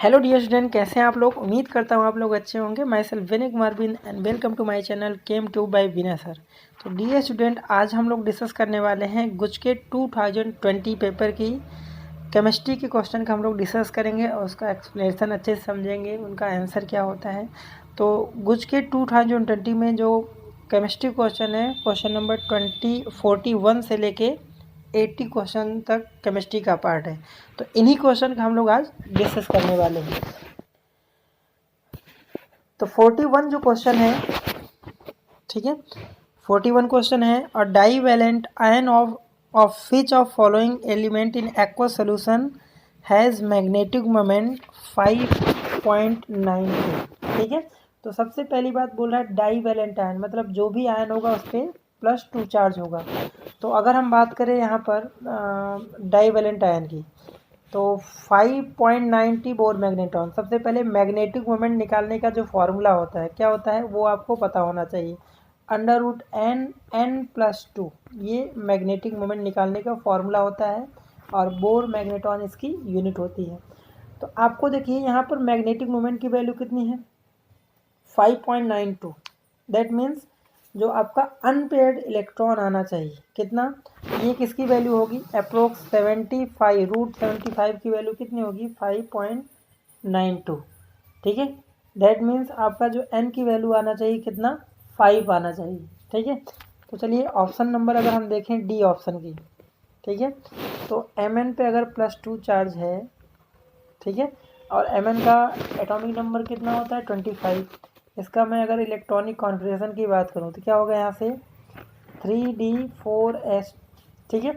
Hello dear student, कैसे हैं आप लोग। उम्मीद करता हूँ आप लोग अच्छे होंगे। माई सेल्फ विनय कुमार बिन and welcome to my channel chem two by Vinay sir. तो डियर स्टूडेंट, आज हम लोग डिस्कस करने वाले हैं गुजके 2020 पेपर की केमिस्ट्री के क्वेश्चन का हम लोग डिस्कस करेंगे और उसका एक्सप्लेनेशन अच्छे से समझेंगे, उनका आंसर क्या होता है। तो गुजके 2020 में जो केमिस्ट्री क्वेश्चन है, क्वेश्चन नंबर 41 से लेके 80 क्वेश्चन तक केमिस्ट्री का पार्ट है। तो इन्हीं क्वेश्चन का हम लोग आज डिस्कस करने वाले हैं। तो 41 जो क्वेश्चन है, ठीक है, 41 क्वेश्चन है। और divalent ion of which of following element in aqueous solution has magnetic moment 5.92। ठीक है, तो सबसे पहली बात बोल रहा है डाईवैलेंट आयन, मतलब जो भी आयन होगा उस पर +2 चार्ज होगा। तो अगर हम बात करें यहाँ पर डाईवैलेंट आयन की, तो 5.90 बोर मैग्नेट्रॉन। सबसे पहले मैग्नेटिक मोमेंट निकालने का जो फॉर्मूला होता है, क्या होता है वो आपको पता होना चाहिए। √n+2 ये मैग्नेटिक मोमेंट निकालने का फॉर्मूला होता है और बोर मैग्नेट्रॉन इसकी यूनिट होती है। तो आपको देखिए यहाँ पर मैग्नेटिक मोमेंट की वैल्यू कितनी है, 5.92। दैट मीन्स जो आपका अनपेयर्ड इलेक्ट्रॉन आना चाहिए कितना, ये किसकी वैल्यू होगी, अप्रोक्स 75, √75 की वैल्यू कितनी होगी, 5.92। ठीक है, दैट मीन्स आपका जो n की वैल्यू आना चाहिए कितना, 5 आना चाहिए। ठीक है, तो चलिए ऑप्शन नंबर अगर हम देखें डी ऑप्शन की, ठीक है, तो Mn पे अगर +2 चार्ज है, ठीक है, और Mn का एटॉमिक नंबर कितना होता है, 25। इसका मैं अगर इलेक्ट्रॉनिक कॉन्फ़िगरेशन की बात करूँ तो क्या होगा यहाँ से 3d4s। ठीक है,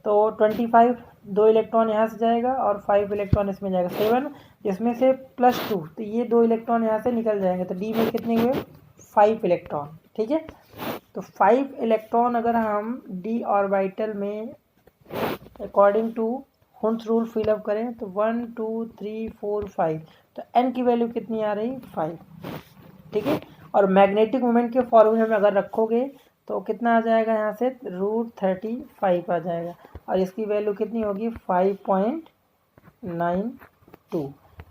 तो 25 दो इलेक्ट्रॉन यहाँ से जाएगा और 5 इलेक्ट्रॉन इसमें जाएगा, 7, जिसमें से +2, तो ये 2 इलेक्ट्रॉन यहाँ से निकल जाएंगे। तो डी में कितने हुए, 5 इलेक्ट्रॉन। ठीक है, तो 5 इलेक्ट्रॉन अगर हम डी ऑर्बिटल में according to Hund's rule fill up करें तो 1 2 3 4 5, तो n की वैल्यू कितनी आ रही, 5। ठीक है, और मैग्नेटिक मोमेंट के फॉर्मूले में अगर रखोगे तो कितना आ जाएगा, यहाँ से √35 आ जाएगा और इसकी वैल्यू कितनी होगी, 5.92।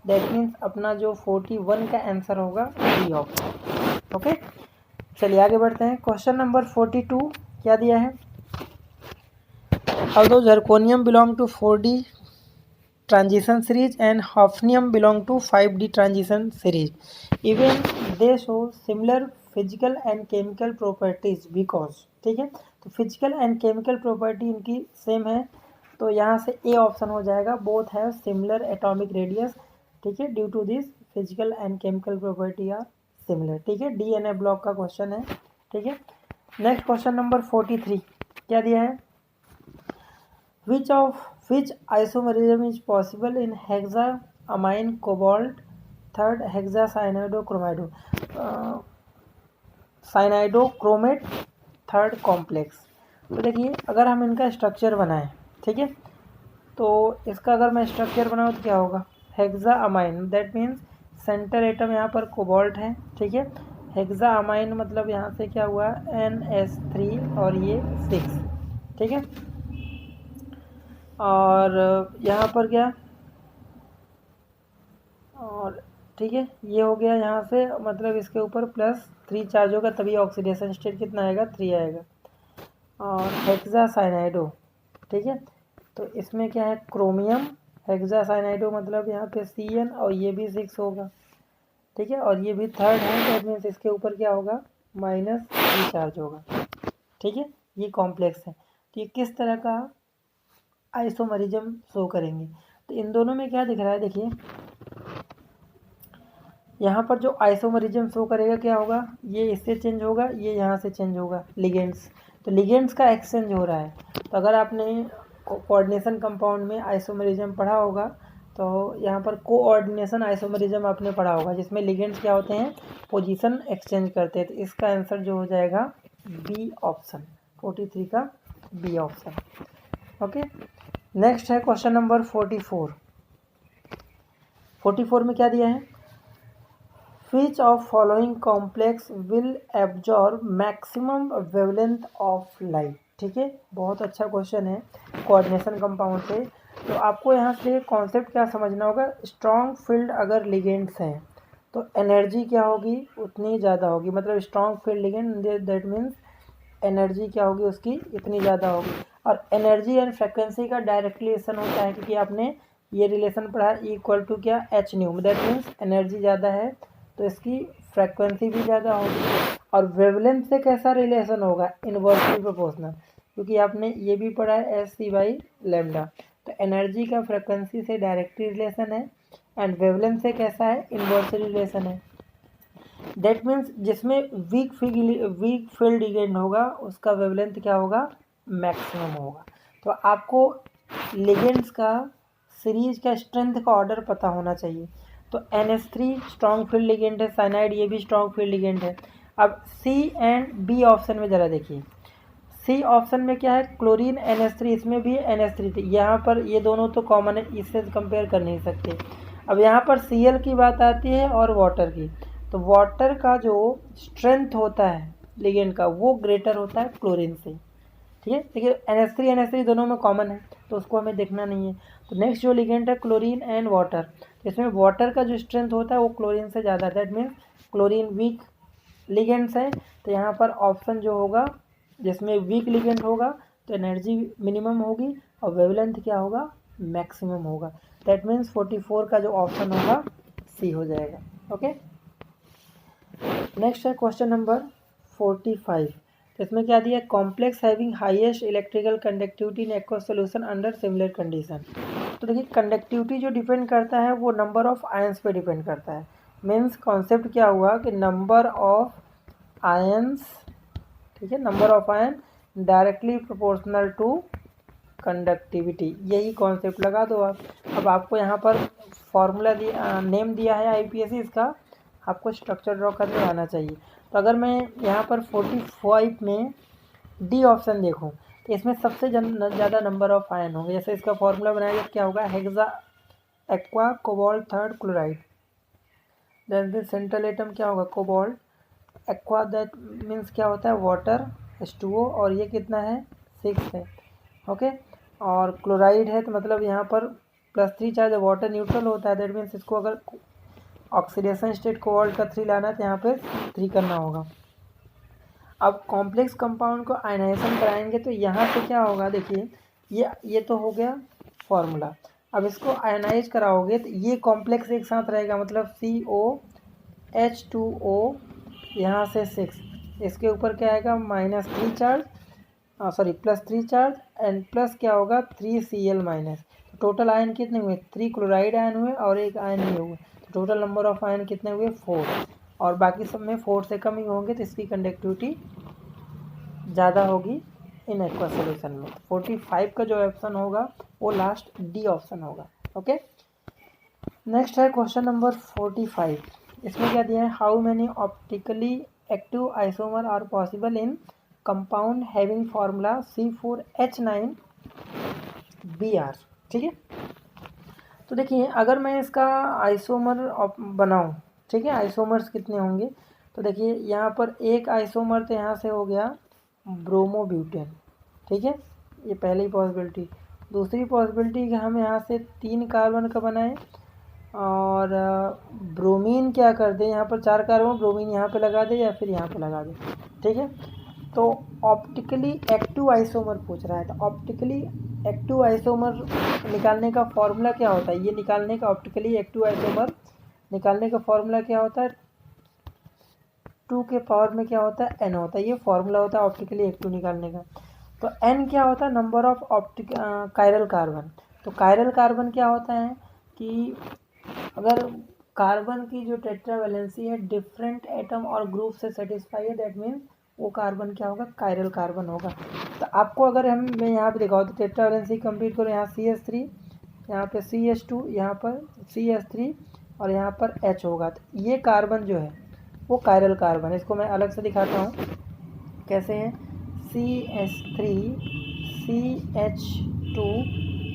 दैट मीन्स अपना जो 41 का आंसर होगा डी ऑप्शन। ओके, चलिए आगे बढ़ते हैं। क्वेश्चन नंबर 42 क्या दिया है, although zirconium belong to 4D transition series and hafnium belong to 5D transition series, even they show similar physical and chemical properties because, ठीक है, तो फिजिकल एंड केमिकल प्रॉपर्टी इनकी सेम है, तो यहाँ से ए ऑप्शन हो जाएगा, both have similar atomic radius. ठीक है, due to this physical and chemical property are similar. ठीक है, डीएनए ब्लॉक का क्वेश्चन है। ठीक है, नेक्स्ट क्वेश्चन नंबर 43 क्या दिया है, which isomerism is possible in hexaamine cobalt third cyanidochromate third complex. तो देखिए अगर हम इनका स्ट्रक्चर बनाएं, ठीक है, तो इसका अगर मैं स्ट्रक्चर बनाऊँ तो क्या होगा, हेक्सामाइन, दैट मीन्स सेंटर एटम यहाँ पर कोबाल्ट है। ठीक है, हेक्सामाइन मतलब यहाँ से क्या हुआ, NS3 और ये 6। ठीक है, और यहाँ पर क्या, और ठीक है, ये हो गया यहाँ से, मतलब इसके ऊपर +3 चार्ज होगा तभी ऑक्सीडेशन स्टेट कितना आएगा, 3 आएगा। और हेक्सासाइनाइडो, ठीक है, तो इसमें क्या है, क्रोमियम हेक्सासाइनाइडो, मतलब यहाँ पे Cn और ये भी 6 होगा। ठीक है, और ये भी थर्ड है, दैट मीन्स इसके ऊपर क्या होगा, -3 चार्ज होगा। ठीक है, ये कॉम्प्लेक्स है। तो ये किस तरह का आइसोमरिज्म शो करेंगे, तो इन दोनों में क्या दिख रहा है, देखिए यहाँ पर जो आइसोमरिज्म शो करेगा क्या होगा, ये इससे चेंज होगा, ये यहाँ से चेंज होगा, लिगेंड्स, तो लिगेंड्स का एक्सचेंज हो रहा है। तो अगर आपने कोऑर्डिनेशन कंपाउंड में आइसोमरिज्म पढ़ा होगा तो यहाँ पर कोऑर्डिनेशन आइसोमरिज्म आपने पढ़ा होगा, जिसमें लिगेंड्स क्या होते हैं, पोजीशन एक्सचेंज करते हैं। तो इसका आंसर जो हो जाएगा बी ऑप्शन, 43 का बी ऑप्शन। ओके, नेक्स्ट है क्वेश्चन नंबर 44। 44 में क्या दिया है, Which of following complex will absorb maximum wavelength of light। ठीक है, बहुत अच्छा क्वेश्चन है कोऑर्डिनेशन कंपाउंड से। तो आपको यहाँ से कॉन्सेप्ट क्या समझना होगा, स्ट्रॉन्ग फील्ड अगर लिगेंड्स हैं तो एनर्जी क्या होगी, उतनी ज़्यादा होगी। मतलब strong field ligand that means energy क्या होगी उसकी, इतनी ज़्यादा होगी। और एनर्जी एंड फ्रिक्वेंसी का डायरेक्ट रिलेशन होता है, क्योंकि आपने ये रिलेशन पढ़ा इक्वल टू क्या, H new. That means energy ज़्यादा है तो इसकी फ्रिक्वेंसी भी ज़्यादा होगी। और वेवलेंथ से कैसा रिलेशन होगा, इनवर्सली प्रोपोर्शनल, क्योंकि आपने ये भी पढ़ा है एस सी बाई लेमडा। तो एनर्जी का फ्रिक्वेंसी से डायरेक्टली रिलेशन है एंड वेवलेंथ से कैसा है, इनवर्सली रिलेशन है। दैट मीन्स जिसमें वीक फील्ड लिगेंड होगा उसका वेवलेंथ क्या होगा, मैक्सिमम होगा। तो आपको लिगेंड्स का सीरीज का स्ट्रेंथ का ऑर्डर पता होना चाहिए। तो NH3 स्ट्रॉन्ग फील्ड लिगेंड है, साइनाइड ये भी स्ट्रॉन्ग फील्ड लिगेंड है। अब C एंड B ऑप्शन में ज़रा देखिए, C ऑप्शन में क्या है, क्लोरीन NH3, इसमें भी NH3 थी। यहाँ पर ये दोनों तो कॉमन है, इससे कंपेयर कर नहीं सकते। अब यहाँ पर Cl की बात आती है और वाटर की। तो वाटर का जो स्ट्रेंथ होता है लिगेंड का वो ग्रेटर होता है क्लोरीन से, ठीक है। देखिए NH3 दोनों में कॉमन है तो उसको हमें देखना नहीं है। तो नेक्स्ट जो लिगेंड है क्लोरीन एंड वाटर, तो इसमें वाटर का जो स्ट्रेंथ होता है वो क्लोरीन से ज़्यादा, that means chlorine weak ligands है। तो यहाँ पर ऑप्शन जो होगा जिसमें वीक लिगेंड होगा तो एनर्जी मिनिमम होगी और वेवलेंथ क्या होगा, मैक्सिमम होगा। दैट मीन्स 44 का जो ऑप्शन होगा सी हो जाएगा। ओके, नेक्स्ट है क्वेश्चन नंबर 45। तो इसमें क्या दिया, complex having highest electrical conductivity in aqua solution under similar condition. तो देखिए कंडक्टिविटी जो डिपेंड करता है वो नंबर ऑफ आयंस पे डिपेंड करता है। मीन्स कॉन्सेप्ट क्या हुआ कि नंबर ऑफ आयंस, ठीक है, number of ion directly proportional to conductivity, यही कॉन्सेप्ट लगा दो आप। अब आपको यहाँ पर फॉर्मूला दिया, नेम दिया है आईपीएससी, इसका आपको स्ट्रक्चर ड्रॉ करके आना चाहिए। तो अगर मैं यहाँ पर 45 में डी ऑप्शन देखूँ तो इसमें सबसे ज़्यादा नंबर ऑफ आयन होंगे। जैसे इसका फॉर्मूला बनाया क्या होगा, hexa aqua cobalt third chloride, then central atom क्या होगा, कोबाल्ट एक्वा, दैट मीन्स क्या होता है वाटर H2O, और ये कितना है 6 है। ओके, और क्लोराइड है तो मतलब यहाँ पर +3 चार्ज, वाटर न्यूट्रल होता है, दैट मीन्स इसको अगर ऑक्सीडेशन स्टेट कोबाल्ट का 3 लाना है तो यहाँ पे 3 करना होगा। अब कॉम्प्लेक्स कंपाउंड को आयनाइजेशन कराएंगे तो यहाँ पे क्या होगा, देखिए ये तो हो गया फॉर्मूला। अब इसको आयनाइज कराओगे तो ये कॉम्प्लेक्स एक साथ रहेगा, मतलब COH2O यहाँ से 6, इसके ऊपर क्या आएगा -3 charge, sorry +3 charge and plus क्या होगा 3Cl माइनस। तो टोटल आयन कितने हुए, 3 क्लोराइड आयन हुए और एक आयन ये हुए। तो टोटल नंबर ऑफ आयन कितने हुए 4, और बाकी सब में 4 से कम ही होंगे तो इसकी कंडक्टिविटी ज़्यादा होगी इन एक्वा सोल्यूशन में। 45 का जो ऑप्शन होगा वो लास्ट डी ऑप्शन होगा। ओके, नेक्स्ट है क्वेश्चन नंबर 45। इसमें क्या दिया है, how many optically active isomer are possible in compound having formula C4H9Br, ठीक है। तो देखिए अगर मैं इसका आइसोमर बनाऊं, ठीक है, आइसोमर्स कितने होंगे, तो देखिए यहाँ पर एक आइसोमर तो यहाँ से हो गया ब्रोमोब्यूटेन, ठीक है, ये पहली पॉसिबिलिटी। दूसरी पॉसिबिलिटी कि हम यहाँ से 3 कार्बन का बनाएं और ब्रोमीन क्या कर दें, यहाँ पर 4 कार्बन, ब्रोमीन यहाँ पे लगा दे या फिर यहाँ पे लगा दे, ठीक है। तो ऑप्टिकली एक्टिव आइसोमर पूछ रहा है, तो ऑप्टिकली एक्टिव आइसोमर निकालने का फॉर्मूला क्या होता है, ये निकालने का ऑप्टिकली एक्टिव आइसोमर निकालने का फॉर्मूला क्या होता है, 2 के पावर में क्या होता है n होता है, ये फॉर्मूला होता है ऑप्टिकली एक्टिव निकालने का। तो n क्या होता है, नंबर ऑफ कायरल कार्बन। तो कायरल कार्बन क्या होता है कि अगर कार्बन की जो टेट्रा वैलेंसी है डिफरेंट एटम और ग्रुप से सेटिस्फाई है, दैट मीन्स वो कार्बन क्या होगा, कायरल कार्बन होगा। तो आपको अगर मैं यहाँ पे दिखाऊँ तो टेट्रा वैलेंसी कंप्लीट करो, यहाँ CH3, यहाँ पे CH2, यहाँ पर CH3 और यहाँ पर H होगा, तो ये कार्बन जो है वो कायरल कार्बन है। इसको मैं अलग से दिखाता हूँ कैसे है, CH3 CH2,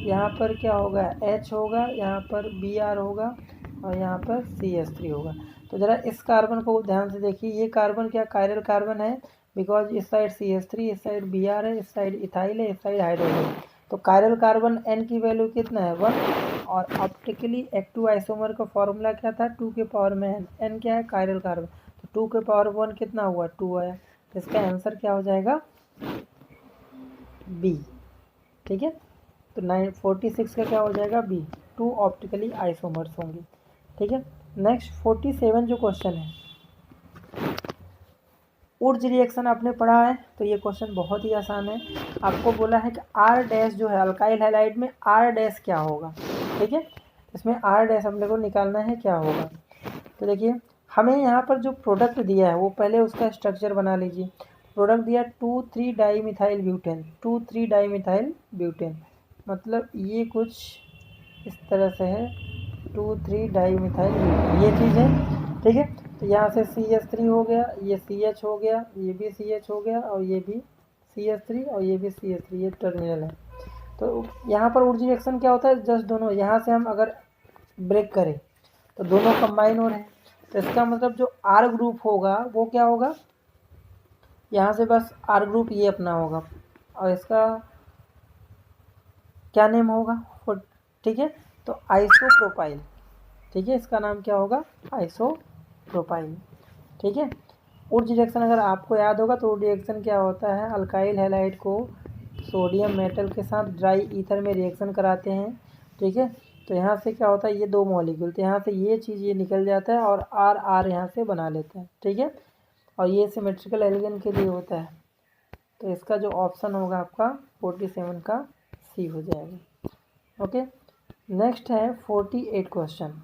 यहाँ पर क्या होगा H होगा, यहाँ पर Br होगा और यहाँ पर CH3 होगा। तो ज़रा इस कार्बन को ध्यान से देखिए, ये कार्बन क्या कायरल कार्बन है, बिकॉज इस साइड CH3, इस साइड Br है, इस साइड इथाइल है, इस साइड हाइड्रोजन है। तो कायरल कार्बन N की वैल्यू कितना है 1, और ऑप्टिकली एक्टिव आइसोमर का फॉर्मूला क्या था 2 के पावर में n, n क्या है कायरल कार्बन, तो 2 के पावर 1 कितना हुआ 2 आया, तो इसका आंसर क्या हो जाएगा बी। ठीक है, तो 946 का क्या हो जाएगा बी, 2 ऑप्टिकली आइसोमर्स होंगे। ठीक है, नेक्स्ट 47 जो क्वेश्चन है, उर्ज रिएक्शन आपने पढ़ा है, तो ये क्वेश्चन बहुत ही आसान है। आपको बोला है कि आर डैश जो है अल्काइल हैलाइड में आर डैश क्या होगा। ठीक है, इसमें आर डैश अपने को निकालना है क्या होगा। तो देखिए हमें यहाँ पर जो प्रोडक्ट दिया है वो पहले उसका स्ट्रक्चर बना लीजिए। प्रोडक्ट दिया 2,3 डाईमिथाइल ब्यूटेन, 2,3 डाईमिथाइल ब्यूटेन, मतलब ये कुछ इस तरह से है 2,3 डाईमिथाइल ब्यूटेन, ये चीज़ है। ठीक है, तो यहाँ से CH3 हो गया, ये CH हो गया, ये भी CH हो गया, और ये भी CH3 और ये भी CH3, ये टर्मिनल है। तो यहाँ पर ऊर्जा रिएक्शन क्या होता है, जस्ट दोनों यहाँ से हम अगर ब्रेक करें तो दोनों कंबाइन हो रहे हैं, तो इसका मतलब जो R ग्रुप होगा वो क्या होगा, यहाँ से बस R ग्रुप ये अपना होगा, और इसका क्या नेम होगा। ठीक है, तो आइसोप्रोपाइल। ठीक है, इसका नाम क्या होगा आइसोप्रोपाइल। ठीक है, उर्ज रिएक्शन अगर आपको याद होगा तो उर्ज रिएक्शन क्या होता है, अल्काइल हैलाइड को सोडियम मेटल के साथ ड्राई ईथर में रिएक्शन कराते हैं। ठीक है, तो यहाँ से क्या होता है, ये दो मॉलिक्यूल, तो यहाँ से ये चीज़ ये निकल जाता है और आर आर यहाँ से बना लेते हैं। ठीक है, और ये सिमेट्रिकल एलिगन के लिए होता है, तो इसका जो ऑप्शन होगा आपका 47 का सी हो जाएगा। ओके, नेक्स्ट है 48 question.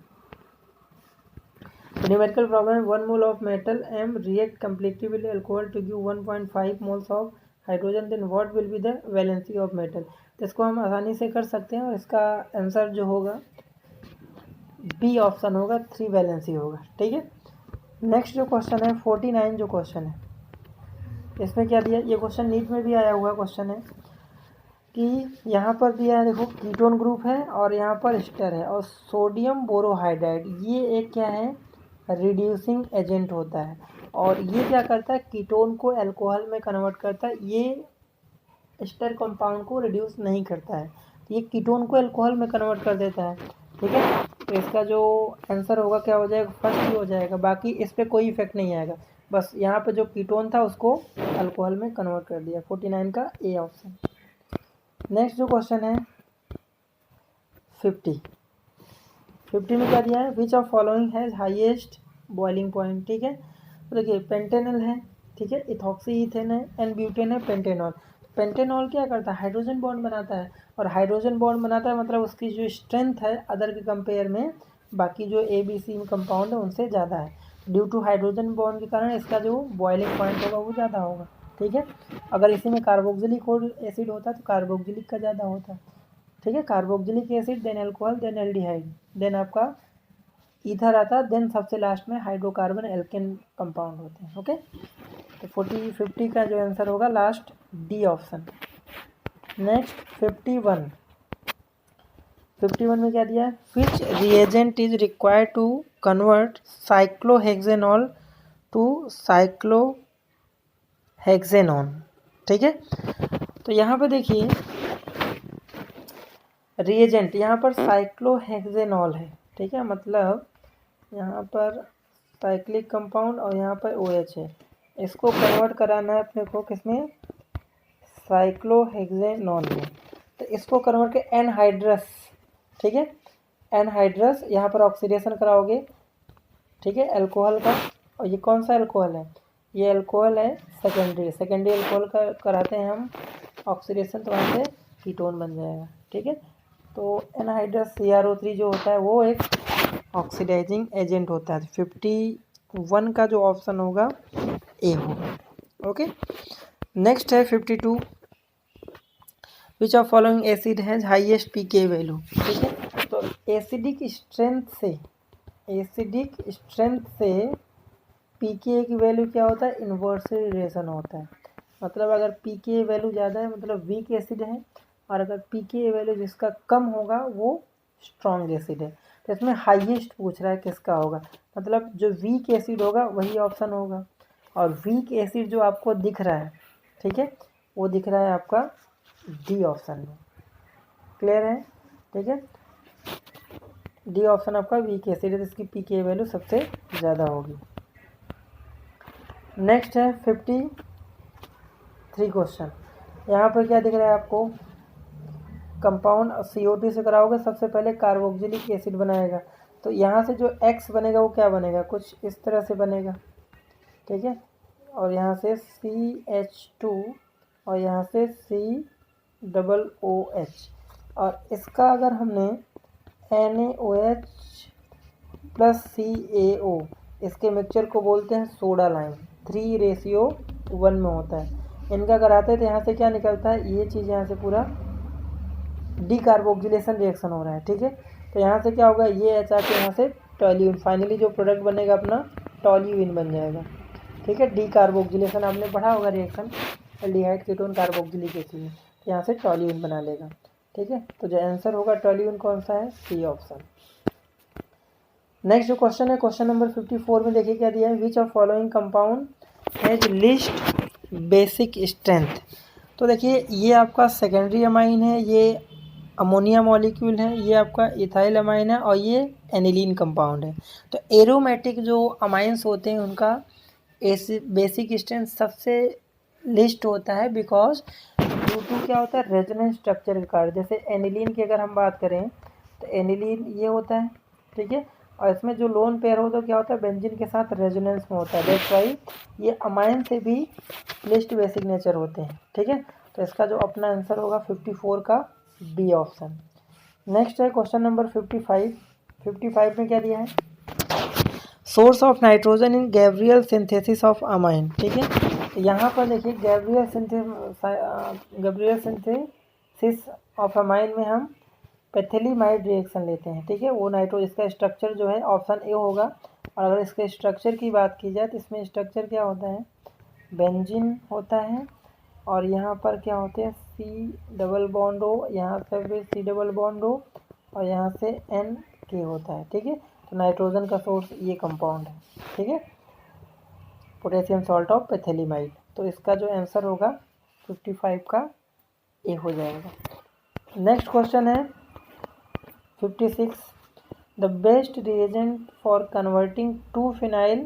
Numerical problem, 1 mole of metal M react completely with alcohol to give 1.5 moles of hydrogen, then what will be the valency of metal. तो इसको हम आसानी से कर सकते हैं, और इसका आंसर जो होगा बी ऑप्शन होगा, 3 वैलेंसी होगा। ठीक है, नेक्स्ट जो क्वेश्चन है 49 जो क्वेश्चन है, इसमें क्या दिया, ये क्वेश्चन नीट में भी आया हुआ क्वेश्चन है कि यहाँ पर दिया है, देखो कीटोन ग्रुप है और यहाँ पर एस्टर है, और सोडियम बोरोहाइड्राइड ये एक क्या है रिड्यूसिंग एजेंट होता है, और ये क्या करता है कीटोन को अल्कोहल में कन्वर्ट करता है, ये एस्टर कंपाउंड को रिड्यूस नहीं करता है, तो ये कीटोन को अल्कोहल में कन्वर्ट कर देता है। ठीक है, तो इसका जो आंसर होगा क्या हो जाएगा फर्स्ट ही हो जाएगा, बाकी इस पर कोई इफेक्ट नहीं आएगा, बस यहाँ पर जो कीटोन था उसको अल्कोहल में कन्वर्ट कर दिया। 49 का ए ऑप्शन। नेक्स्ट जो क्वेश्चन है 50 में क्या दिया है, which of following has highest boiling point. ठीक है, तो देखिए पेंटेनल है, ठीक है, इथॉक्सी इथेन है, एंड ब्यूटेन है, पेंटेनॉल। पेंटेनॉल क्या करता है हाइड्रोजन बॉन्ड बनाता है, और हाइड्रोजन बॉन्ड बनाता है मतलब उसकी जो स्ट्रेंथ है अदर के कंपेयर में बाकी जो ABC कंपाउंड है उनसे ज़्यादा है, ड्यू टू हाइड्रोजन बॉन्ड के कारण इसका जो बॉइलिंग पॉइंट होगा वो ज़्यादा होगा। ठीक है, अगर इसी में कार्बोक्सिलिक एसिड होता तो कार्बोक्सिलिक का ज़्यादा होता। ठीक है, carboxylic acid, then alcohol, then aldehyde, then आपका ईथर आता, देन सबसे लास्ट में हाइड्रोकार्बन एल्केन कंपाउंड होते हैं। ओके, तो 50 का जो आंसर होगा लास्ट डी ऑप्शन। नेक्स्ट 51 में क्या दिया है, which reagent is required to convert cyclohexanol to cyclohexanone. ठीक है, तो यहाँ पे देखिए रिएजेंट यहाँ पर साइक्लोहेक्सेनॉल है। ठीक है, मतलब यहाँ पर साइक्लिक कंपाउंड और यहाँ पर OH है, इसको कन्वर्ट कराना है अपने को किसमें साइक्लोहेक्सेनॉन में, तो इसको कन्वर्ट के एनहाइड्रस। ठीक है, एनहाइड्रस यहाँ पर ऑक्सीडेशन कराओगे। ठीक है, अल्कोहल का, और ये कौन सा अल्कोहल है, ये अल्कोहल है सेकेंडरी अल्कोहल का कराते हैं हम ऑक्सीडेशन, तो वहाँ से कीटोन बन जाएगा। ठीक है, तो एनहाइड्रस CrO3 जो होता है वो एक ऑक्सीडाइजिंग एजेंट होता है। 51 का जो ऑप्शन होगा ए होगा। ओके, नेक्स्ट है 52, विच of following acid has highest pK value. ठीक है, तो एसिडिक स्ट्रेंथ से pK की वैल्यू क्या होता है इन्वर्सली रिलेशन होता है, मतलब अगर pK वैल्यू ज़्यादा है मतलब वीक एसिड है, और अगर pK वैल्यू जिसका कम होगा वो स्ट्रॉन्ग एसिड है। तो इसमें हाईएस्ट पूछ रहा है किसका होगा, मतलब जो वीक एसिड होगा वही ऑप्शन होगा, और वीक एसिड जो आपको दिख रहा है, ठीक है, वो दिख रहा है आपका डी ऑप्शन में। क्लियर है, ठीक है। डी ऑप्शन आपका वीक एसिड है, इसकी पीके वैल्यू सबसे ज़्यादा होगी। नेक्स्ट है 53 क्वेश्चन। यहाँ पर क्या दिख रहा है आपको, कंपाउंड CO2 से कराओगे, सबसे पहले कार्बोक्सिलिक एसिड बनाएगा, तो यहाँ से जो X बनेगा वो क्या बनेगा, कुछ इस तरह से बनेगा, ठीक है। और यहाँ से CH2 और यहाँ से COOH, और इसका अगर हमने NaOH प्लस CaO, इसके मिक्सचर को बोलते हैं सोडा लाइम, 3:1 में होता है। इनका कराते हैं तो यहाँ से क्या निकलता है, ये चीज़ यहाँ से पूरा डीकार्बोक्सिलेशन रिएक्शन हो रहा है, ठीक है। तो यहाँ से क्या होगा, ये H आके यहाँ से टॉल्यूइन, फाइनली जो प्रोडक्ट बनेगा अपना टॉल्यूइन बन जाएगा, ठीक है। डीकार्बोक्सिलेशन आपने पढ़ा होगा reaction, aldehyde ketone carboxylic acid, तो यहाँ से टॉल्यूइन बना लेगा, ठीक है। तो जो आंसर होगा टॉल्यूइन कौन सा है, सी ऑप्शन। नेक्स्ट जो क्वेश्चन है, क्वेश्चन नंबर 54 में देखिए क्या दिया है, which of following compound has list basic strength. तो देखिए ये आपका सेकेंडरी अमाइन है, ये अमोनिया मॉलिक्यूल है, ये आपका इथाइल अमाइन है, और ये एनिलीन कंपाउंड है। तो एरोमेटिक जो अमाइंस होते हैं उनका बेसिक स्ट्रेंथ सबसे लिस्ट होता है, बिकॉज ड्यू टू क्या होता है, रेजोनेंस स्ट्रक्चर के कारण। जैसे एनिलीन की अगर हम बात करें तो एनिलीन ये होता है, ठीक है, और इसमें जो लोन पेयर हो तो क्या होता है, बेंजीन के साथ रेजोनेंस में होता है, दैट्स वाई ये अमाइन से भी लिस्ट बेसिक नेचर होते हैं, ठीक है। तो इसका जो अपना आंसर होगा 54 का बी ऑप्शन। नेक्स्ट है क्वेश्चन नंबर 55। 55 में क्या दिया है, source of nitrogen in Gabriel synthesis of amine, ठीक है। तो यहाँ पर देखिए गैब्रियल सिंथेसिस ऑफ अमाइन में हम पैथिलीमाइड रिएक्शन लेते हैं, ठीक है। वो नाइट्रो, इसका स्ट्रक्चर जो है ऑप्शन ए होगा। और अगर इसके स्ट्रक्चर की बात की जाए तो इसमें स्ट्रक्चर क्या होता है, बेंजीन होता है, और यहाँ पर क्या होते हैं C⋅O, यहाँ से भी C⋅O, और यहाँ से NK होता है, ठीक है। तो नाइट्रोजन का सोर्स ये कंपाउंड है, ठीक है, पोटेशियम सॉल्ट ऑफ पैथिलीमाइड। तो इसका जो आंसर होगा 55 का ए हो जाएगा। नेक्स्ट क्वेश्चन है 56। The best reagent for converting 2-phenyl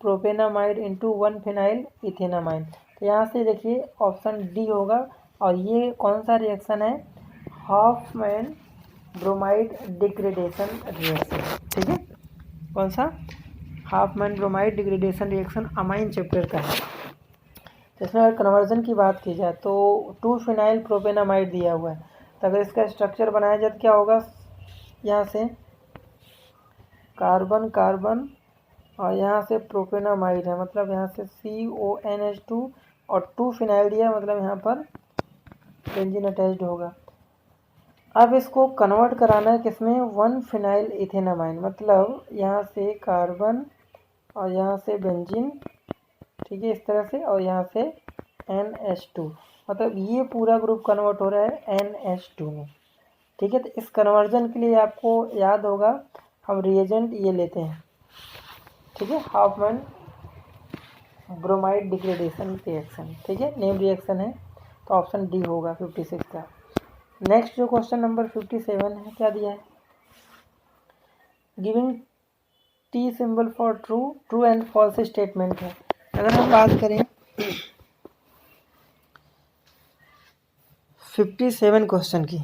propanamide into 1-phenyl ethanamine. तो यहाँ से देखिए ऑप्शन डी होगा, और ये कौन सा रिएक्शन है, हॉफमैन ब्रोमाइड डिग्रेडेशन रिएक्शन, ठीक है। कौन सा, Hoffmann bromide degradation reaction amine chapter का है। तो इसमें अगर कन्वर्जन की बात की जाए तो 2-phenyl प्रोपेनामाइड दिया हुआ है, तो अगर इसका स्ट्रक्चर बनाया जाए तो क्या होगा, यहाँ से कार्बन कार्बन और यहाँ से प्रोपेनामाइड है, मतलब यहाँ से CONH2 और 2-phenyl दिया, मतलब यहाँ पर बेंजीन अटैच्ड होगा। अब इसको कन्वर्ट कराना है किसमें, 1-phenyl इथेनामाइन, मतलब यहाँ से कार्बन और यहाँ से बेंजीन, ठीक है, इस तरह से, और यहाँ से NH2, मतलब ये पूरा ग्रुप कन्वर्ट हो रहा है NH2 में, ठीक है। तो इस कन्वर्जन के लिए आपको याद होगा हम रिएजेंट ये लेते हैं, ठीक है, हॉफमैन ब्रोमाइड डिग्रेडेशन रिएक्शन, ठीक है, नेम रिएक्शन है, तो ऑप्शन डी होगा 56 का। नेक्स्ट जो क्वेश्चन नंबर 57 है, क्या दिया है, giving T symbol for true and false statement है। अगर हम बात करें 57 क्वेश्चन की,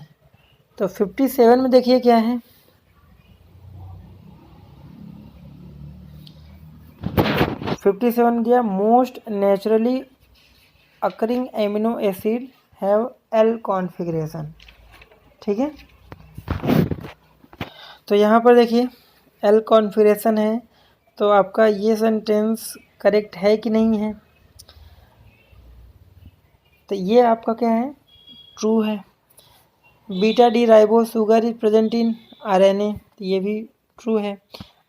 तो 57 में देखिए क्या है, 57 दिया, most naturally occurring amino acid have L configuration, ठीक है। तो यहाँ पर देखिए L कॉन्फ़िगरेशन है, तो आपका ये सेंटेंस करेक्ट है कि नहीं है, तो ये आपका क्या है, ट्रू है। Beta D ribose sugar is present in RNA, तो ये भी ट्रू है।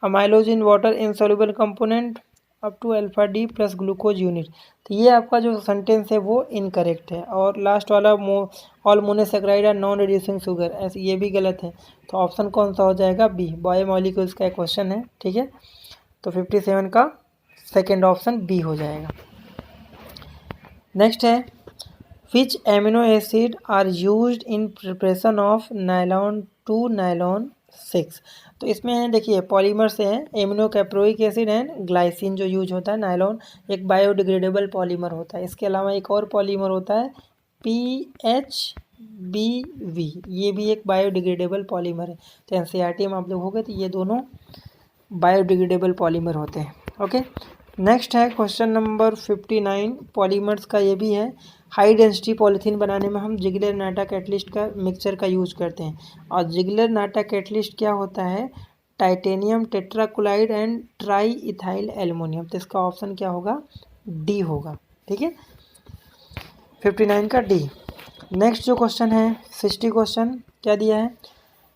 Amylose in water insoluble component up to alpha D plus glucose unit, तो ये आपका जो सेंटेंस है वो इनकरेक्ट है। और लास्ट वाला all monosaccharide are non reducing sugar, ऐसे ये भी गलत है। तो ऑप्शन कौन सा हो जाएगा, बी, बायोमॉलिक्यूल्स का क्वेश्चन है, ठीक है। तो 57 का सेकेंड ऑप्शन बी हो जाएगा। नेक्स्ट है which amino acid are used in preparation of nylon 2 nylon 6। तो इसमें है देखिए पॉलीमर से है amino caproic acid and glycine जो यूज होता है। नायलॉन एक बायोडिग्रेडेबल पॉलीमर होता है। इसके अलावा एक और पॉलीमर होता है PHBV, ये भी एक बायोडिग्रेडेबल पॉलीमर है। तो एनसीईआरटी में आप लोग होंगे तो ये दोनों बायोडिग्रेडेबल पॉलीमर होते हैं। ओके, नेक्स्ट है क्वेश्चन नंबर 59 पॉलीमर्स का। ये भी है हाई डेंसिटी पॉलीथीन बनाने में हम जिगलर नाटा कैटलिस्ट का मिक्सचर का यूज करते हैं। और जिगलर नाटा कैटलिस्ट क्या होता है? Titanium tetrachloride and try ethyl aluminium. तो इसका ऑप्शन क्या होगा? डी होगा। ठीक है, 59 का डी। नेक्स्ट जो क्वेश्चन है 60 क्वेश्चन क्या दिया है?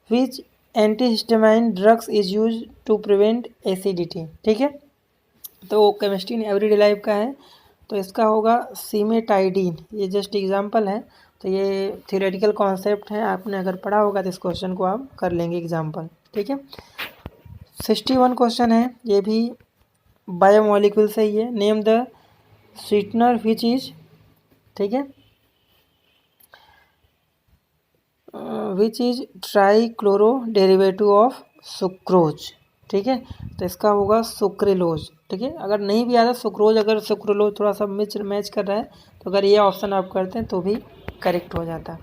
Which antihistamine drugs is use to prevent acidity. ठीक है, तो केमिस्ट्री इन एवरीडे लाइफ का है, तो इसका होगा सीमेटाइडीन। ये जस्ट एग्जांपल है, तो ये थियोरेटिकल कॉन्सेप्ट है। आपने अगर पढ़ा होगा तो इस क्वेश्चन को आप कर लेंगे एग्जांपल। ठीक है, 61 क्वेश्चन है, ये भी बायोमोलिक्यूल से ही है। Name the sweetener which is, ठीक है, which is trichloro derivative of sucrose. ठीक है, तो इसका होगा सुक्रेलोज। ठीक है, अगर नहीं भी आता सुक्रोज, अगर सुक्रोलोज थोड़ा सा मैच कर रहा है तो अगर ये ऑप्शन आप करते हैं तो भी करेक्ट हो जाता है।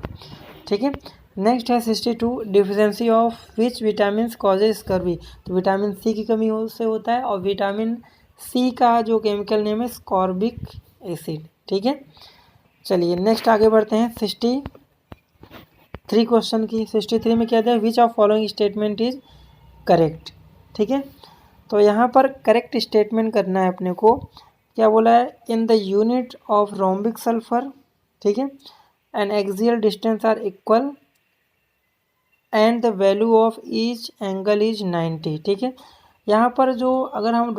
ठीक है, नेक्स्ट है 62 deficiency of which vitamin causes scurvy. तो विटामिन सी की कमी से होता है, और विटामिन सी का जो केमिकल नेम है स्कॉर्बिक एसिड। ठीक है, चलिए नेक्स्ट आगे बढ़ते हैं 63 क्वेश्चन की। 63 में क्या दिया? विच of following statement is correct. ठीक है, तो यहाँ पर करेक्ट स्टेटमेंट करना है अपने को। क्या बोला है? In the unit of rhombic sulphur, ठीक है, and axial distance are equal and the value of each angle is 90। ठीक है, यहाँ पर जो अगर हम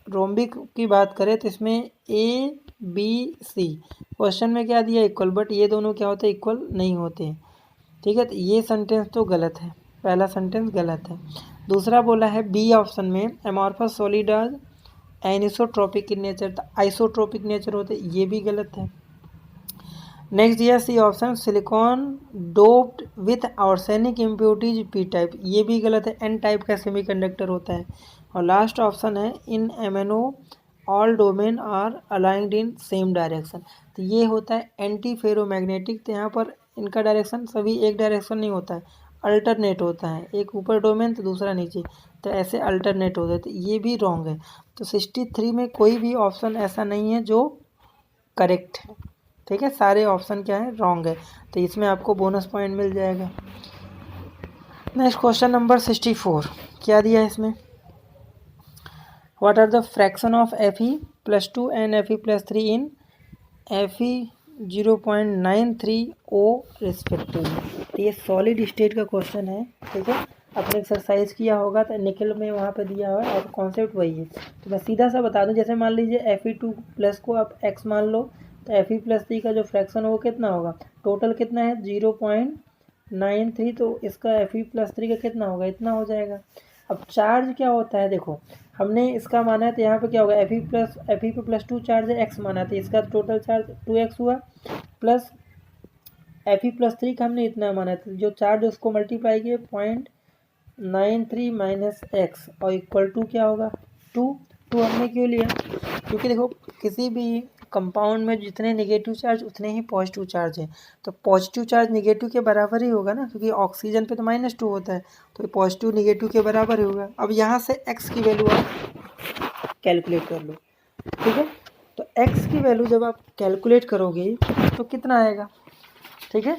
रोम्बिक की बात करें तो इसमें ABC क्वेश्चन में क्या दिया? इक्वल, बट ये दोनों क्या होते हैं? इक्वल नहीं होते। ठीक है, तो ये सेंटेंस तो गलत है, पहला सेंटेंस गलत है। दूसरा बोला है बी ऑप्शन में amorphous solid anisotropic in nature, isotropic nature होते, ये भी गलत है। नेक्स्ट दिया C option silicon doped with arsenic impurities P type, ये भी गलत है, एन टाइप का सेमीकंडक्टर होता है। और लास्ट ऑप्शन है in MnO all domain are aligned in same direction, तो ये होता है एंटी फेरोमैग्नेटिक। तो यहाँ पर इनका डायरेक्शन सभी एक डायरेक्शन नहीं होता है, अल्टरनेट होता है, एक ऊपर डोमेन तो दूसरा नीचे, तो ऐसे अल्टरनेट होता है, तो ये भी रॉन्ग है। तो 63 में कोई भी ऑप्शन ऐसा नहीं है जो करेक्ट है। ठीक है, सारे ऑप्शन क्या है? रॉन्ग है, तो इसमें आपको बोनस पॉइंट मिल जाएगा। नेक्स्ट क्वेश्चन नंबर 64 क्या दिया है इसमें? What are the fraction of Fe+2 and Fe+3 in Fe 0.93O respectively. तो ये सॉलिड स्टेट का क्वेश्चन है। ठीक है, आपने एक्सरसाइज किया होगा तो निकल में वहाँ पे दिया हुआ है और कॉन्सेप्ट वही है। तो मैं सीधा सा बता दूं, जैसे मान लीजिए Fe2+ को आप x मान लो, तो Fe+3 का जो फ्रैक्शन हो वो कितना होगा? टोटल कितना है? 0.93, तो इसका Fe+3 का कितना होगा? इतना हो जाएगा। अब चार्ज क्या होता है? देखो, हमने इसका माना है तो यहाँ पे क्या होगा? Fe+2 चार्ज है, x माना है तो इसका टोटल चार्ज 2x हुआ, प्लस Fe+3 का हमने इतना माना है, तो जो चार्ज उसको मल्टीप्लाई किए 0.93 माइनस एक्स और इक्वल टू क्या होगा? 2। हमने क्यों लिया? क्योंकि देखो किसी भी कंपाउंड में जितने नेगेटिव चार्ज उतने ही पॉजिटिव चार्ज है, तो पॉजिटिव चार्ज नेगेटिव के बराबर ही होगा ना, क्योंकि ऑक्सीजन पे तो -2 होता है, तो पॉजिटिव नेगेटिव के बराबर ही होगा। अब यहाँ से x की वैल्यू आप कैलकुलेट कर लो। ठीक है, तो x की वैल्यू जब आप कैलकुलेट करोगे तो कितना आएगा? ठीक है,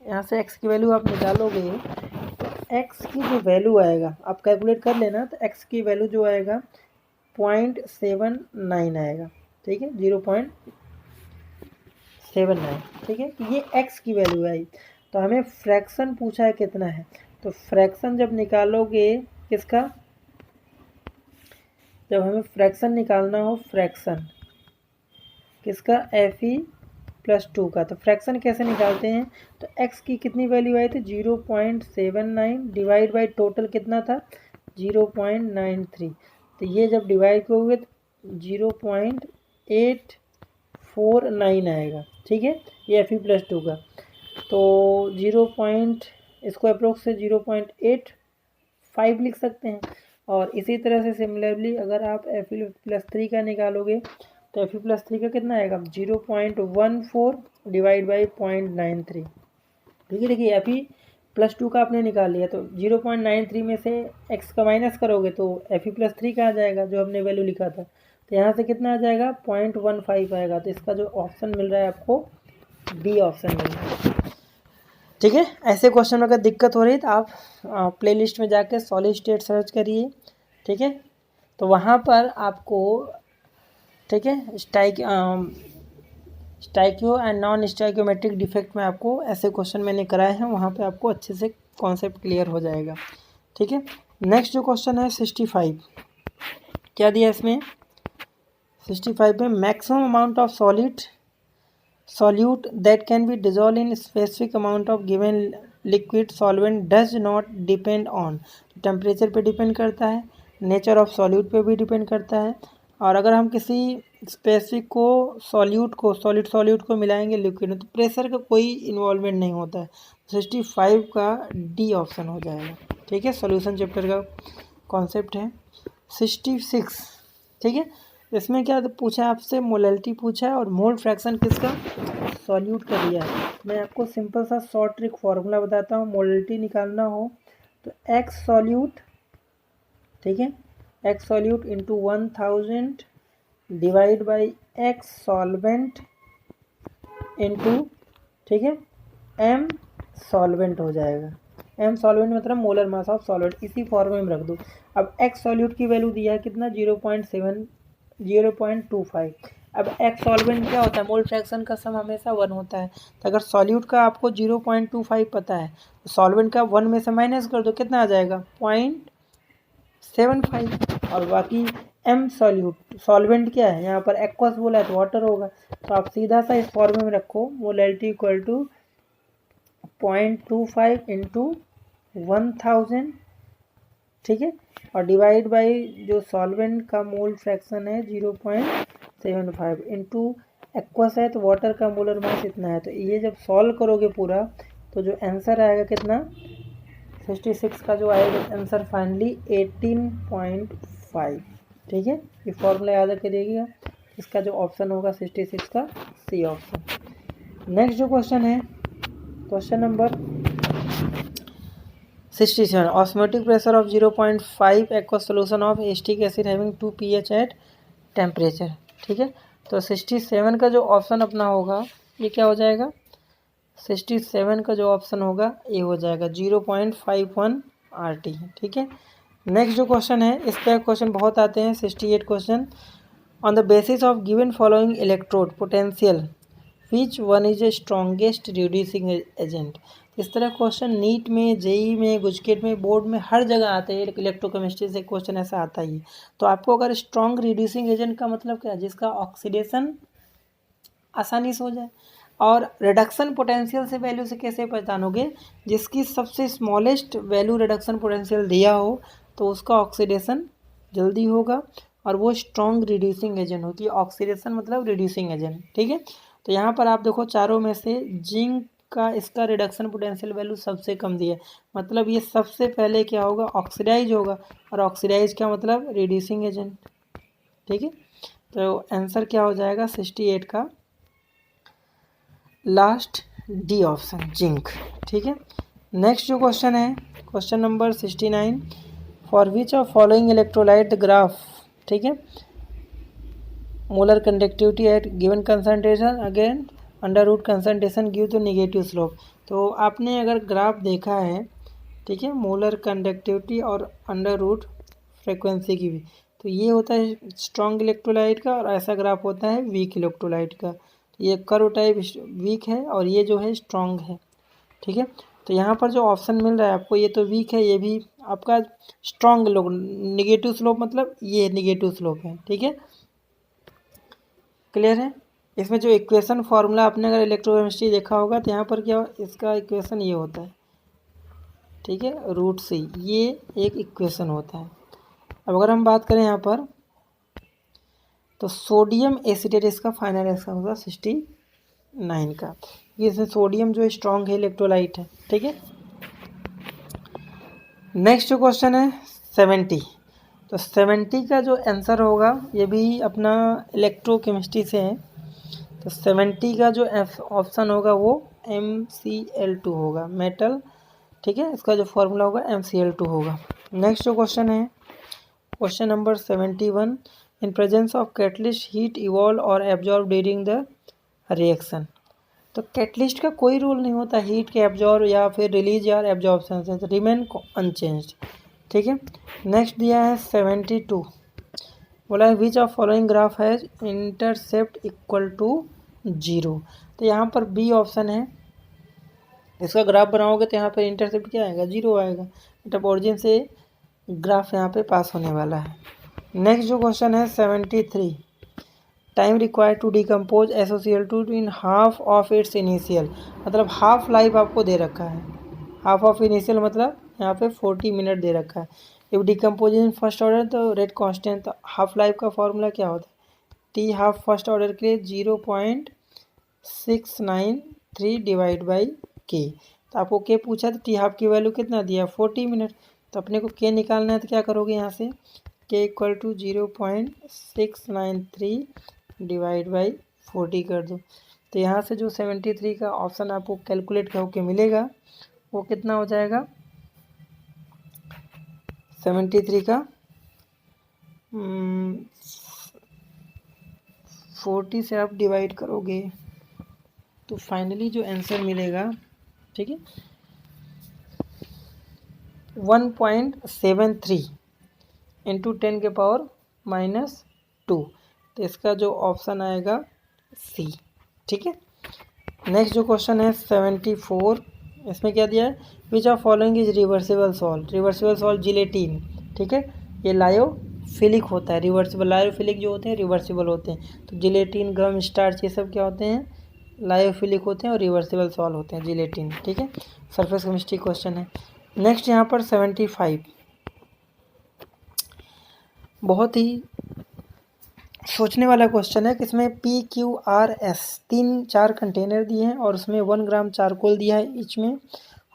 यहाँ से x की वैल्यू आप निकालोगे तो x की जो वैल्यू आएगा आप कैलकुलेट कर लेना, तो x की वैल्यू जो आएगा 0.79 आएगा। ठीक है, 0.79। ठीक है, ये x की वैल्यू आई। तो हमें फ्रैक्शन पूछा है कितना है, तो फ्रैक्शन जब निकालोगे किसका? जब हमें फ्रैक्शन निकालना हो, फ्रैक्शन किसका? Fe+2 का। तो फ्रैक्शन कैसे निकालते हैं? तो x की कितनी वैल्यू आई थी? 0.79 डिवाइड बाई टोटल कितना था? 0.93। तो ये जब डिवाइड करोगे तो 0.84 0.49 आएगा, ठीक है, ये Fe+2 का। तो 0 पॉइंट इसको अप्रोक्स से 0.85 लिख सकते हैं। और इसी तरह से सिमिलरली अगर आप Fe+3 का निकालोगे तो Fe+3 का कितना आएगा 0.14 डिवाइड बाई 0.93, ठीक है। देखिए Fe+2 का आपने निकाल लिया तो 0.93 में से x का माइनस करोगे तो Fe+3 का आ जाएगा जो हमने वैल्यू लिखा था। तो यहाँ से कितना आ जाएगा 0.15 आएगा। तो इसका जो ऑप्शन मिल रहा है आपको बी ऑप्शन मिल रहा है, ठीक है। ऐसे क्वेश्चन में अगर दिक्कत हो रही है तो आप प्लेलिस्ट में जाके सॉलिड स्टेट सर्च करिए, ठीक है। तो वहाँ पर आपको, ठीक है, स्टाइक्यो एंड नॉन स्टाइक्योमेट्रिक डिफेक्ट में आपको ऐसे क्वेश्चन मैंने कराए हैं, वहाँ पे आपको अच्छे से कॉन्सेप्ट क्लियर हो जाएगा, ठीक है। नेक्स्ट जो क्वेश्चन है 65, क्या दिया इसमें 65 में maximum amount of solute that can be dissolved in specific amount of given liquid solvent does not depend on, temperature पे डिपेंड करता है, नेचर ऑफ सॉल्यूट पे भी डिपेंड करता है, और अगर हम किसी स्पेसिफिक को सॉल्यूट को मिलाएंगे लिक्विड में तो प्रेशर का कोई इन्वॉल्वमेंट नहीं होता है। 65 का डी ऑप्शन हो जाएगा, ठीक है। सॉल्यूशन चैप्टर का कॉन्सेप्ट है। 66, ठीक है, इसमें क्या पूछा है आपसे, मोलैलिटी पूछा है और मोल फ्रैक्शन किसका सॉल्यूट का दिया है। मैं आपको सिंपल सा शॉर्ट ट्रिक फार्मूला बताता हूँ। मोलैलिटी निकालना हो तो एक्स सॉल्यूट, ठीक है, x solute into 1000 divide by x solvent into, ठीक है, एम सॉल्वेंट हो जाएगा। एम सॉल्वेंट मतलब मोलर मास ऑफ सॉल्वेंट, इसी फॉर्मूले में रख दो। अब एक्स सॉल्यूट की वैल्यू दिया है कितना 0.25। अब एक्स सॉल्वेंट क्या होता है, मोल फ्रैक्शन का सम हमेशा 1 होता है। तो अगर सॉल्यूट का आपको 0.25 पता है तो सॉल्वेंट का 1 में से माइनस कर दो, कितना आ जाएगा 0.75। और बाकी एम सॉल्वेंट क्या है, यहाँ पर एक्वस बोला है तो वाटर होगा। तो आप सीधा सा इस फॉर्मूले में रखो, मोलैलिटी इक्वल टू 0.25 इंटू 1000, ठीक है, और डिवाइड बाई जो सॉल्वेंट का मोल फ्रैक्शन है 0.75 इंटू एक्वस है तो वाटर का मोलर मास इतना है। तो ये जब सॉल्व करोगे पूरा तो जो आंसर आएगा कितना 66 का जो आएगा आंसर फाइनली 18.5, ठीक है। ये फॉर्मूला याद करिएगा। इसका जो ऑप्शन होगा 66 का सी ऑप्शन। नेक्स्ट जो क्वेश्चन है question number 67, osmotic pressure of 0.5 aqueous solution of acetic acid having 2 pH at temperature, ठीक है। तो 67 का जो ऑप्शन अपना होगा ये क्या हो जाएगा, 67 का जो ऑप्शन होगा ये हो जाएगा 0.51 RT, ठीक है। नेक्स्ट जो क्वेश्चन है, इस तरह क्वेश्चन बहुत आते हैं। 68 question, on the basis of given following electrode potential which one is a strongest reducing agent. इस तरह क्वेश्चन नीट में, जेई में, गुजकेट में, बोर्ड में हर जगह आते हैं। इलेक्ट्रोकेमिस्ट्री से क्वेश्चन ऐसा आता ही है। तो आपको अगर स्ट्रॉन्ग रिड्यूसिंग एजेंट का मतलब क्या है, जिसका ऑक्सीडेशन आसानी से हो जाए, और रिडक्शन पोटेंशियल से वैल्यू से कैसे पहचानोगे, जिसकी सबसे स्मॉलेस्ट वैल्यू रिडक्शन पोटेंशियल दिया हो तो उसका ऑक्सीडेशन जल्दी होगा और वो स्ट्रॉन्ग रिड्यूसिंग एजेंट होती है। ऑक्सीडेशन मतलब रिड्यूसिंग एजेंट, ठीक है। तो यहाँ पर आप देखो चारों में से जिंक का इसका रिडक्शन पोटेंशियल वैल्यू सबसे कम दिया है, मतलब ये सबसे पहले क्या होगा ऑक्सीडाइज होगा, और ऑक्सीडाइज का मतलब रिड्यूसिंग एजेंट, ठीक है। तो आंसर क्या हो जाएगा 68 का लास्ट डी ऑप्शन जिंक, ठीक है। नेक्स्ट जो क्वेश्चन है question number 69, for which of following electrolyte the graph, ठीक है, molar conductivity at given concentration again under root concentration give to negative slope. तो आपने अगर ग्राफ देखा है, ठीक है, मोलर कंडक्टिविटी और अंडर रूट फ्रिक्वेंसी की भी, तो ये होता है स्ट्रॉन्ग इलेक्ट्रोलाइट का और ऐसा ग्राफ होता है वीक इलेक्ट्रोलाइट का। तो ये कर्व टाइप वीक है और ये जो है स्ट्रॉन्ग है, ठीक है। तो यहाँ पर जो ऑप्शन मिल रहा है आपको ये तो वीक है, ये भी आपका स्ट्रॉन्ग निगेटिव स्लोप मतलब ये निगेटिव स्लोप है, ठीक है। क्लियर है। इसमें जो इक्वेशन फार्मूला आपने अगर इलेक्ट्रोकेमिस्ट्री देखा होगा तो यहाँ पर क्या इसका इक्वेशन ये होता है, ठीक है, रूट सी, ये एक इक्वेशन होता है। अब अगर हम बात करें यहाँ पर तो सोडियम एसीटेट इसका फाइनल आंसर होगा 69 का। इसमें सोडियम जो स्ट्रॉन्ग है इलेक्ट्रोलाइट है, ठीक है। नेक्स्ट जो क्वेश्चन है 70। तो 70 का जो आंसर होगा ये भी अपना इलेक्ट्रोकेमिस्ट्री से है। तो 70 का जो ऑप्शन होगा वो MCl2 होगा, मेटल, ठीक है। इसका जो फॉर्मूला होगा MCl2 होगा। नेक्स्ट जो क्वेश्चन है question number 71। In presence of catalyst heat evolve और एब्जॉर्ब ड्यूरिंग द रिएक्शन। तो कैटलिस्ट का कोई रूल नहीं होता हीट के एब्जॉर्ब या फिर रिलीज या एब्जॉर्बन से, तो रिमेन अनचेंज्ड, ठीक है। नेक्स्ट दिया है 72। बोला है which of following graph has intercept equal to 0। तो यहाँ पर बी ऑप्शन है, इसका ग्राफ बनाओगे तो यहाँ पर इंटरसेप्ट क्या आएगा, 0 आएगा। मतलब ओरिजिन से ग्राफ यहाँ पे पास होने वाला है। नेक्स्ट जो क्वेश्चन है 73। Time required to decompose SOCl2 in half of its initial. मतलब हाफ लाइफ आपको दे रखा है, हाफ ऑफ इनिशियल मतलब यहाँ पे 40 मिनट दे रखा है। इफ डिकम्पोजिशन फर्स्ट ऑर्डर तो रेट कांस्टेंट, तो हाफ लाइफ का फॉर्मूला क्या होता है, टी हाफ फर्स्ट ऑर्डर के लिए 0.693 डिवाइड बाई के। तो आपको के पूछा तो टी हाफ की वैल्यू कितना दिया, 40 मिनट। तो अपने को के निकालना है तो क्या करोगे, यहाँ से के इक्वल टू 0.693 डिवाइड बाई 40 कर दो। तो यहाँ से जो 73 का ऑप्शन आपको कैलकुलेट करके मिलेगा वो कितना हो जाएगा, 73 का 40 से आप डिवाइड करोगे तो फाइनली जो आंसर मिलेगा, ठीक है, 1.73 इंटू 10 के पावर -2। तो इसका जो ऑप्शन आएगा सी, ठीक है। नेक्स्ट जो क्वेश्चन है 74। इसमें क्या दिया है, which of following is reversible salt. Reversible salt gelatin, ठीक है, ये लायोफिलिक होता है। रिवर्सिबल लायोफिलिक जो होते हैं रिवर्सिबल होते हैं। तो जिलेटिन, गम, स्टार्च ये सब क्या होते हैं, लायोफिलिक होते हैं और रिवर्सिबल सॉल्ट होते हैं, जिलेटिन, ठीक है। सरफेस केमिस्ट्री क्वेश्चन है। नेक्स्ट यहाँ पर 75। बहुत ही सोचने वाला क्वेश्चन है कि इसमें PQRS 3-4 कंटेनर दिए हैं और उसमें 1 ग्राम चारकोल दिया है ईच में,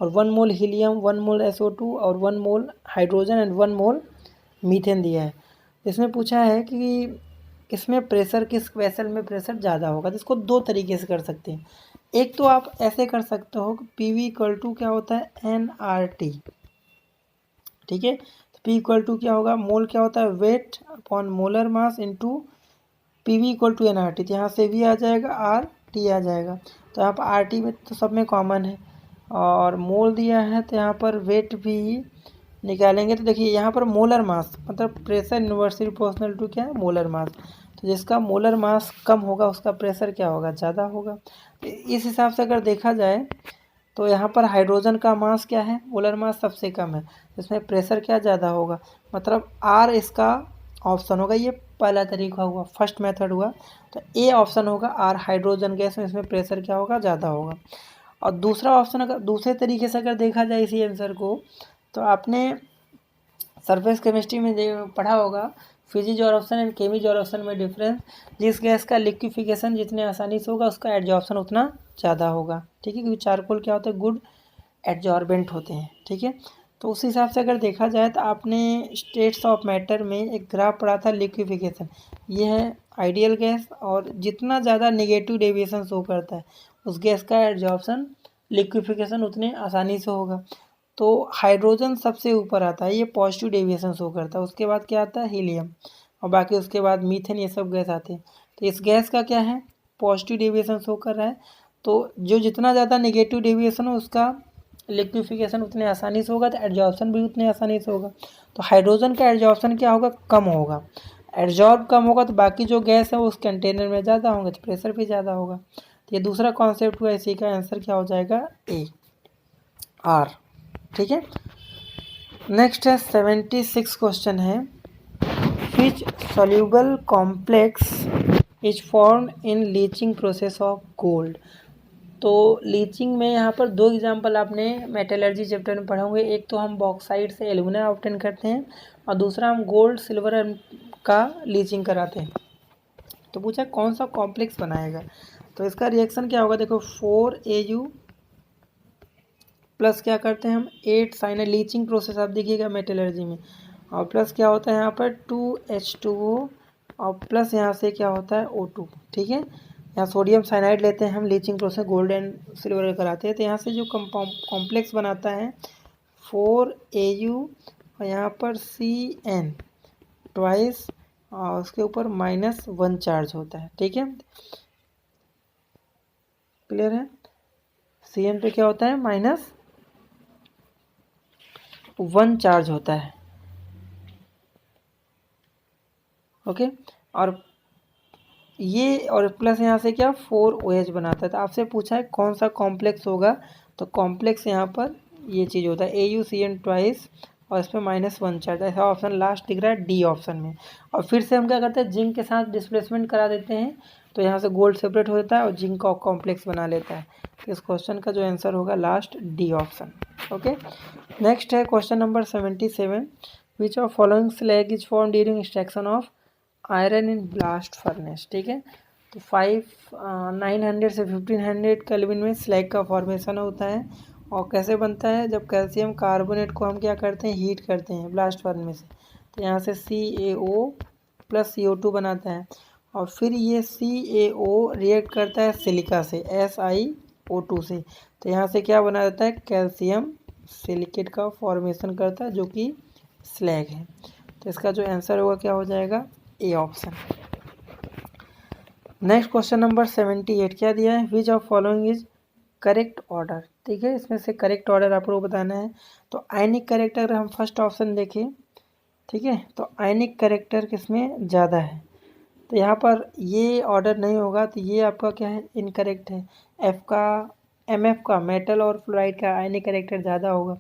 और 1 मोल हीलियम, 1 मोल SO2 और 1 मोल हाइड्रोजन एंड 1 मोल मीथेन दिया है। इसमें पूछा है कि इसमें प्रेशर किस वेसल में प्रेशर ज़्यादा होगा। तो इसको दो तरीके से कर सकते हैं। एक तो आप ऐसे कर सकते हो कि PV इक्वल टू क्या होता है, nRT, ठीक है। तो P इक्वल टू क्या होगा, मोल क्या होता है, weight upon molar mass into PV equal to nRT। तो यहाँ से V आ जाएगा, RT आ जाएगा। तो यहाँ पर RT में तो सब में कॉमन है, और मोल दिया है तो यहाँ पर वेट भी निकालेंगे। तो देखिए यहाँ पर मोलर मास मतलब प्रेशर इन्वर्सली प्रोपोर्शनल टू क्या है, मोलर मास। तो जिसका मोलर मास कम होगा उसका प्रेशर क्या होगा, ज़्यादा होगा। तो इस हिसाब से अगर देखा जाए तो यहाँ पर हाइड्रोजन का मास क्या है, मोलर मास सबसे कम है, इसमें प्रेशर क्या ज़्यादा होगा, मतलब R इसका ऑप्शन होगा। ये पहला तरीका हुआ, फर्स्ट मेथड हुआ। तो ए ऑप्शन होगा R, हाइड्रोजन गैस में इसमें प्रेशर क्या होगा, ज़्यादा होगा। और दूसरा ऑप्शन अगर दूसरे तरीके से अगर देखा जाए इसी आंसर को, तो आपने सरफेस केमिस्ट्री में पढ़ा होगा फिजिज ऑप्शन एंड केमिज ऑप्शन में डिफरेंस। जिस गैस का लिक्विफिकेशन जितने आसानी से होगा उसका एडजॉर्प्शन उतना ज़्यादा होगा, ठीक है, क्योंकि चारकोल क्या होता है, गुड एडजॉर्बेंट होते हैं, ठीक है। तो उस हिसाब से अगर देखा जाए तो आपने स्टेट्स ऑफ मैटर में एक ग्राफ पढ़ा था लिक्विफिकेशन। ये है आइडियल गैस, और जितना ज़्यादा नेगेटिव डेविएशन शो करता है उस गैस का एडजॉर्प्शन लिक्विफिकेशन उतने आसानी से होगा। तो हाइड्रोजन सबसे ऊपर आता है, ये पॉजिटिव डेविएशन शो करता है। उसके बाद क्या आता है, हीलियम, और बाकी उसके बाद मीथेन, ये सब गैस आते हैं। तो इस गैस का क्या है, पॉजिटिव डेविएशन शो कर रहा है। तो जो जितना ज़्यादा नेगेटिव डेविएशन हो उसका लिक्विफिकेशन उतने आसानी से होगा, तो एडजॉर्प्शन भी उतने आसानी से होगा। तो हाइड्रोजन का एडजॉर्प्शन क्या होगा, कम होगा। एडजॉर्ब कम होगा तो बाकी जो गैस है वो उस कंटेनर में ज़्यादा होंगे, तो प्रेशर भी ज़्यादा होगा। तो ये दूसरा कॉन्सेप्ट हुआ, इसी का आंसर क्या हो जाएगा, ए, R, ठीक है। नेक्स्ट है 76 क्वेश्चन है, which soluble complex is formed in leaching process of gold. तो लीचिंग में यहाँ पर दो एग्जांपल आपने मेटलर्जी चैप्टर में पढ़े होंगे। एक तो हम बॉक्साइट से एल्यूमिना ऑब्टेन करते हैं, और दूसरा हम गोल्ड सिल्वर का लीचिंग कराते हैं। तो पूछा कौन सा कॉम्प्लेक्स बनाएगा, तो इसका रिएक्शन क्या होगा, देखो 4Au प्लस क्या करते हैं हम 8 साइन लीचिंग प्रोसेस आप देखिएगा मेटलर्जी में, और प्लस क्या होता है यहाँ पर 2H2O और प्लस यहाँ से क्या होता है O2। ठीक है, यहाँ सोडियम साइनाइड लेते हैं हम, leaching process gold and silver कराते हैं, तो यहाँ से जो कॉम्प्लेक्स बनाता है 4Au और यहाँ पर Cn ट्वाइस और उसके ऊपर -1 चार्ज होता है। ठीक है, क्लियर है, Cn पे क्या होता है -1 चार्ज होता है। ओके, और ये और प्लस यहाँ से क्या 4OH बनाता है, तो आपसे पूछा है कौन सा कॉम्प्लेक्स होगा, तो कॉम्प्लेक्स यहाँ पर ये चीज़ होता है AuCN ट्वाइस और इसमें -1 चार्ज, ऐसा ऑप्शन लास्ट दिख रहा है डी ऑप्शन में। और फिर से हम क्या करते हैं जिंक के साथ डिस्प्लेसमेंट करा देते हैं, तो यहाँ से गोल्ड सेपरेट हो जाता है और जिंक का कॉम्प्लेक्स बना लेता है। तो इस क्वेश्चन का जो आंसर होगा last D option. Okay, next है question number 77, which of following slag is form during extraction of iron in blast furnace. ठीक है, तो 900 से 1500 केल्विन में स्लैग का फॉर्मेशन होता है, और कैसे बनता है, जब कैल्शियम कार्बोनेट को हम क्या करते हैं हीट करते हैं ब्लास्ट फर्नेस से, तो यहाँ से CaO प्लस CO2 बनाता है, और फिर ये CaO रिएक्ट करता है सिलिका से SiO2 से, तो यहाँ से क्या बना जाता है कैल्शियम सिलिकेट का फॉर्मेशन करता है जो कि स्लैग है। तो इसका जो आंसर होगा क्या हो जाएगा, A option. Next question number 78 क्या दिया है, which of following is correct order. ठीक है, इसमें से करेक्ट ऑर्डर आपको बताना है। तो आयनिक करेक्टर अगर हम फर्स्ट ऑप्शन देखें, ठीक है, तो आयनिक करेक्टर किसमें ज़्यादा है, तो यहाँ पर ये ऑर्डर नहीं होगा, तो ये आपका क्या है इनकरेक्ट है। MF का मेटल और फ्लोराइड का आयनिक करेक्टर ज़्यादा होगा।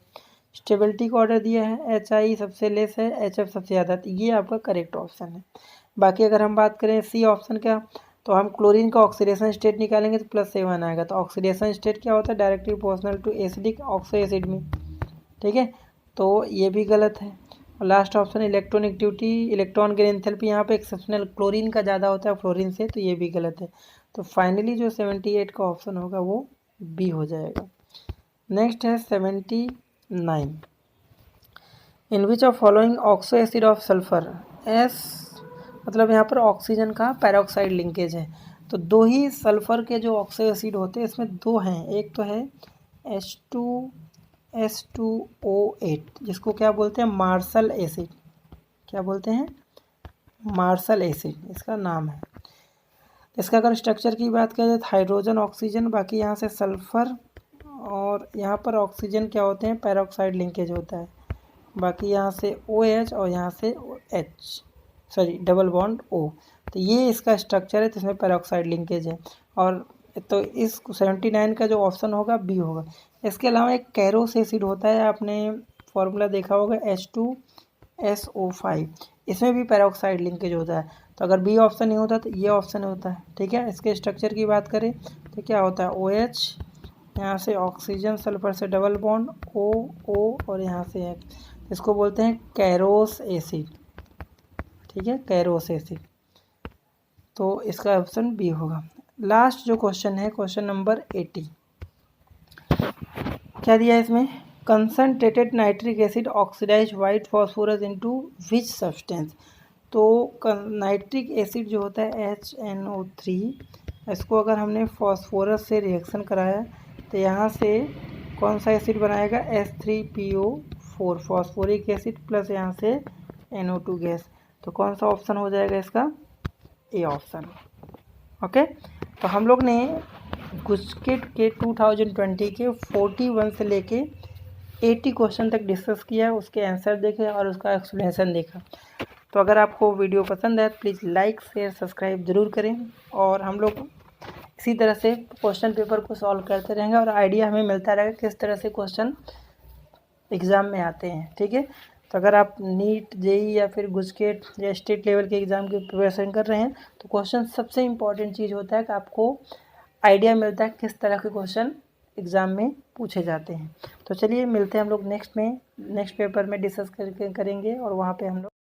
स्टेबिलिटी का ऑर्डर दिया है HI सबसे लेस है, HF सबसे ज़्यादा, तो ये आपका करेक्ट ऑप्शन है। बाकी अगर हम बात करें सी ऑप्शन का, तो हम क्लोरीन का ऑक्सीडेशन स्टेट निकालेंगे तो +7 आएगा, तो ऑक्सीडेशन स्टेट क्या होता है directly proportional to acidic oxo acid में। ठीक है, तो ये भी गलत है। और last option electronegativity electron gain enthalpy, यहाँ पे एक्सेप्शनल क्लोरीन का ज़्यादा होता है फ्लोरीन से, तो ये भी गलत है। तो फाइनली जो 78 का ऑप्शन होगा वो बी हो जाएगा। नेक्स्ट है 79, in which of following oxo acid of sulphur S, मतलब यहाँ पर ऑक्सीजन का पैरोक्साइड लिंकेज है, तो दो ही सल्फर के जो ऑक्सो एसिड होते हैं इसमें दो हैं, एक तो है H2S2O8 जिसको क्या बोलते हैं मार्शल एसिड, क्या बोलते हैं मार्शल एसिड इसका नाम है। इसका अगर स्ट्रक्चर की बात करें तो हाइड्रोजन ऑक्सीजन, बाकी यहाँ से सल्फर और यहाँ पर ऑक्सीजन क्या होते हैं पैरोक्साइड लिंकेज होता है, बाकी यहाँ से OH और यहाँ से डबल बॉन्ड O, तो ये इसका स्ट्रक्चर है, तो इसमें पैरोक्साइड लिंकेज है। और तो इस 79 का जो ऑप्शन होगा बी होगा। इसके अलावा एक कैरोस एसिड होता है, आपने फॉर्मूला देखा होगा H2SO5, इसमें भी पैरोक्साइड लिंकेज होता है, तो अगर बी ऑप्शन नहीं होता तो ये ऑप्शन होता है। ठीक है, इसके स्ट्रक्चर की बात करें तो क्या होता है OH, यहाँ से ऑक्सीजन सल्फर से डबल बॉन्ड O और यहाँ से H, इसको बोलते हैं कैरोस एसिड। ठीक है, कैरोस एसिड, तो इसका ऑप्शन बी होगा। लास्ट जो क्वेश्चन है क्वेश्चन नंबर 80, क्या दिया है इसमें, concentrated nitric acid oxidize white phosphorus into which substance. तो नाइट्रिक एसिड जो होता है HNO3, इसको अगर हमने फॉस्फोरस से रिएक्शन कराया तो यहाँ से कौन सा एसिड बनाएगा H3PO4 फॉस्फोरिक एसिड प्लस यहाँ से NO2 गैस, तो कौन सा ऑप्शन हो जाएगा इसका, ए ऑप्शन। ओके, तो हम लोग ने गुजकेट के 2020 के 41 से लेके 80 क्वेश्चन तक डिस्कस किया है, उसके आंसर देखे और उसका एक्सप्लेनेशन देखा। तो अगर आपको वीडियो पसंद है प्लीज़ लाइक शेयर सब्सक्राइब ज़रूर करें, और हम लोग इसी तरह से क्वेश्चन पेपर को सॉल्व करते रहेंगे और आइडिया हमें मिलता रहेगा किस तरह से क्वेश्चन एग्ज़ाम में आते हैं। ठीक है, तो अगर आप नीट जेई या फिर गुजकेट या स्टेट लेवल के एग्ज़ाम की प्रिपरेशन कर रहे हैं तो क्वेश्चन सबसे इम्पॉर्टेंट चीज़ होता है कि आपको आइडिया मिलता है किस तरह के क्वेश्चन एग्ज़ाम में पूछे जाते हैं। तो चलिए मिलते हैं हम लोग नेक्स्ट पेपर में डिस्कस करेंगे, और वहाँ पे हम लोग